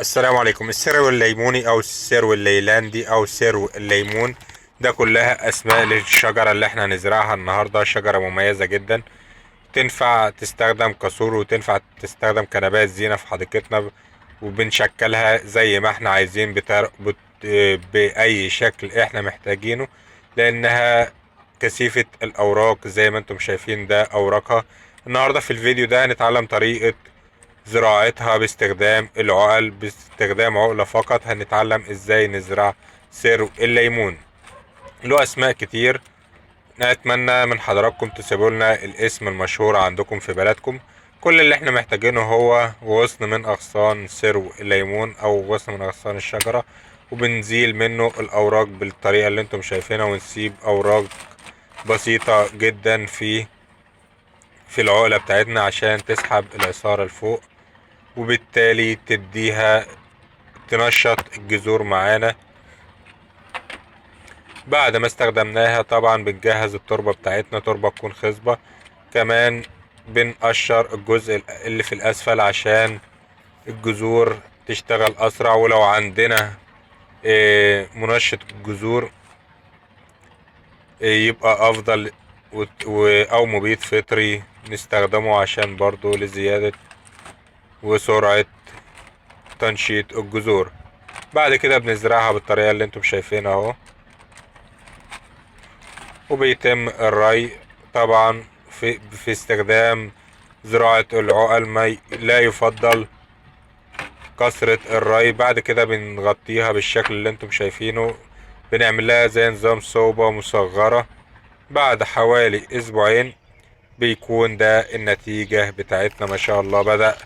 السلام عليكم. السرو الليموني او السرو الليلاندي او سرو الليمون، ده كلها اسماء للشجرة اللي احنا هنزرعها النهاردة. شجرة مميزة جدا، تنفع تستخدم كسور وتنفع تستخدم كنبات زينة في حديقتنا، وبنشكلها زي ما احنا عايزين بأي شكل احنا محتاجينه، لانها كثيفة الاوراق زي ما انتم شايفين. ده اوراقها. النهاردة في الفيديو ده هنتعلم طريقة زراعتها باستخدام العقل. باستخدام عقلة فقط هنتعلم ازاي نزرع سرو الليمون. له اسماء كتير. نتمنى من حضراتكم تسيبوا لنا الاسم المشهور عندكم في بلدكم. كل اللي احنا محتاجينه هو غصن من اغصان سرو الليمون او غصن من اغصان الشجرة، وبنزيل منه الاوراق بالطريقة اللي انتم شايفينها، ونسيب اوراق بسيطة جدا في العقلة بتاعتنا عشان تسحب العصارة لفوق، وبالتالي تديها تنشط الجذور معانا. بعد ما استخدمناها طبعا بنجهز التربة بتاعتنا، تربة تكون خصبة. كمان بنقشر الجزء اللي في الأسفل عشان الجذور تشتغل أسرع. ولو عندنا منشط الجذور يبقى أفضل، أو مبيد فطري نستخدمه عشان برضو لزيادة وسرعة تنشيط الجذور. بعد كده بنزرعها بالطريقة اللي انتم شايفينها اهو، وبيتم الري. طبعا في استخدام زراعة العقل ما لا يفضل كثرة الري. بعد كده بنغطيها بالشكل اللي انتم شايفينه، بنعمل لها زي نظام صوبة مصغرة. بعد حوالي اسبوعين بيكون ده النتيجة بتاعتنا. ما شاء الله بدأ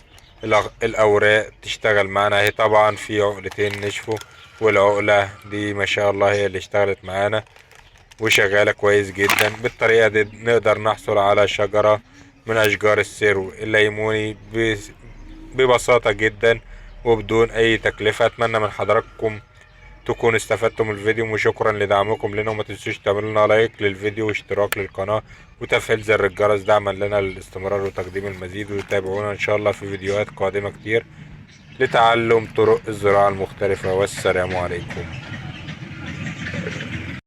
الأوراق تشتغل معانا اهي. طبعا في عقلتين نشفوا، والعقلة دي ما شاء الله هي اللي اشتغلت معانا وشغالة كويس جدا. بالطريقة دي نقدر نحصل على شجرة من أشجار السرو الليموني ببساطة جدا وبدون أي تكلفة. أتمنى من حضراتكم تكونوا استفدتم من الفيديو، وشكرا لدعمكم لنا. وما تنسوش تعملوا لنا لايك للفيديو واشتراك للقناة وتفعيل زر الجرس دعما لنا للاستمرار وتقديم المزيد. وتابعونا إن شاء الله في فيديوهات قادمة كتير لتعلم طرق الزراعة المختلفة. والسلام عليكم.